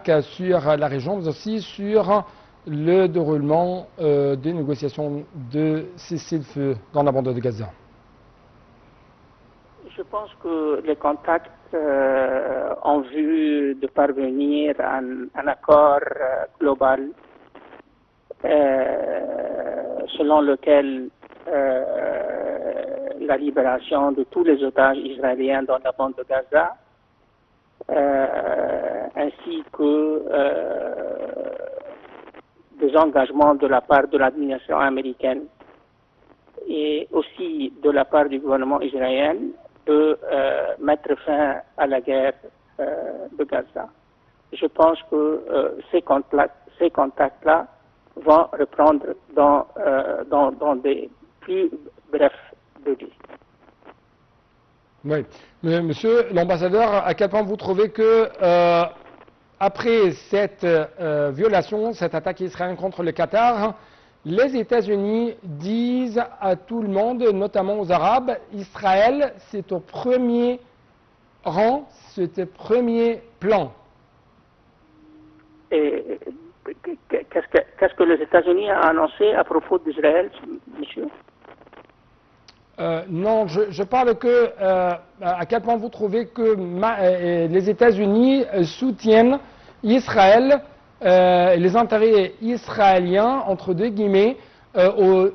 attaque sur la région, mais aussi sur le déroulement des négociations de cessez-le-feu dans la bande de Gaza? Je pense que les contacts en vue de parvenir à un accord global selon lequel la libération de tous les otages israéliens dans la bande de Gaza, ainsi que des engagements de la part de l'administration américaine et aussi de la part du gouvernement israélien de mettre fin à la guerre de Gaza. Je pense que ces contacts-là vont reprendre dans des plus brefs délais. Oui. Mais, monsieur l'ambassadeur, à quel point vous trouvez que, après cette violation, cette attaque israélienne contre le Qatar, les États-Unis disent à tout le monde, notamment aux Arabes, Israël, c'est au premier rang, c'est au premier plan. Et qu'est-ce que les États-Unis ont annoncé à propos d'Israël, monsieur? Non, je parle que à quel point vous trouvez que les États-Unis soutiennent Israël, les intérêts israéliens, entre deux guillemets, au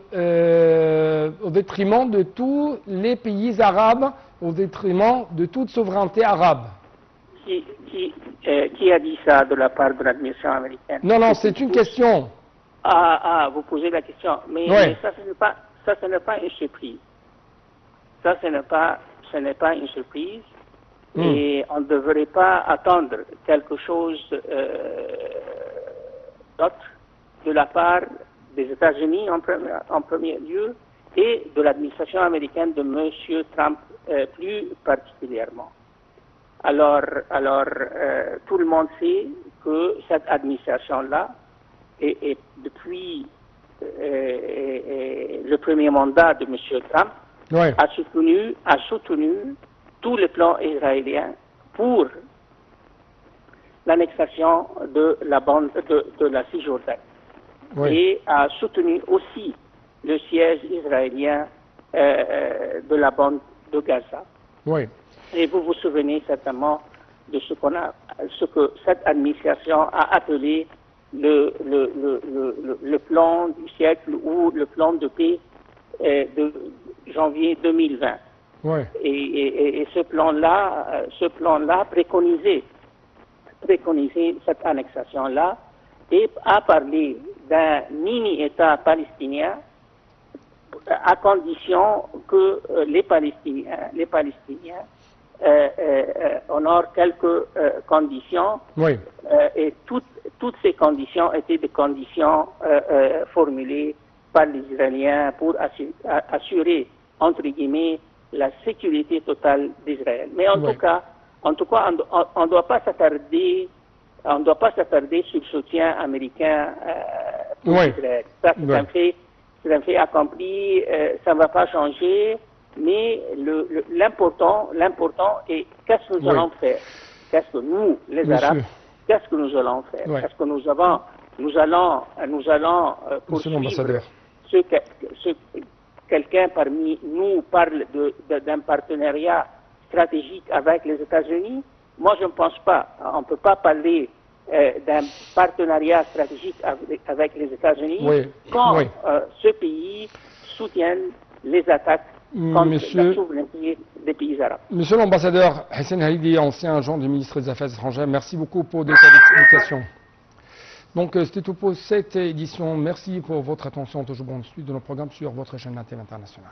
détriment de tous les pays arabes, au détriment de toute souveraineté arabe. Qui a dit ça de la part de l'administration américaine? Non, c'est une question. Vous posez la question. Mais ça, ce n'est pas une surprise. Ça, ce n'est pas une surprise. Et on ne devrait pas attendre quelque chose d'autre de la part des États-Unis en premier lieu et de l'administration américaine de M. Trump plus particulièrement. Alors, tout le monde sait que cette administration-là, et depuis le premier mandat de M. Trump, a soutenu tous les plans israéliens pour l'annexation de la bande de la Cisjordanie. Et a soutenu aussi le siège israélien de la bande de Gaza. Et vous vous souvenez certainement de ce que cette administration a appelé le plan du siècle ou le plan de paix de janvier 2020. Et ce plan-là préconisait cette annexation-là et a parlé d'un mini-État palestinien à condition que les Palestiniens honorent quelques conditions et toutes ces conditions étaient des conditions formulées par les Israéliens pour assurer, entre guillemets, la sécurité totale d'Israël. Mais en tout cas, on ne doit pas s'attarder sur le soutien américain pour Israël. Ça, c'est un fait accompli, ça ne va pas changer, mais l'important est qu'est-ce que nous allons faire? Qu'est-ce que nous, les Arabes, qu'est-ce que nous allons faire? Est-ce que nous allons poursuivre quelqu'un parmi nous parle d'un partenariat stratégique avec les États-Unis? Moi, je ne pense pas. On ne peut pas parler d'un partenariat stratégique avec les États-Unis quand ce pays soutient les attaques contre la souveraineté des pays arabes. Monsieur l'ambassadeur Hussein Haïdi, ancien agent du ministre des Affaires étrangères, merci beaucoup pour des explications. Donc, c'était tout pour cette édition. Merci pour votre attention. Toujours bon suite de nos programmes sur votre chaîne Antenne Internationale.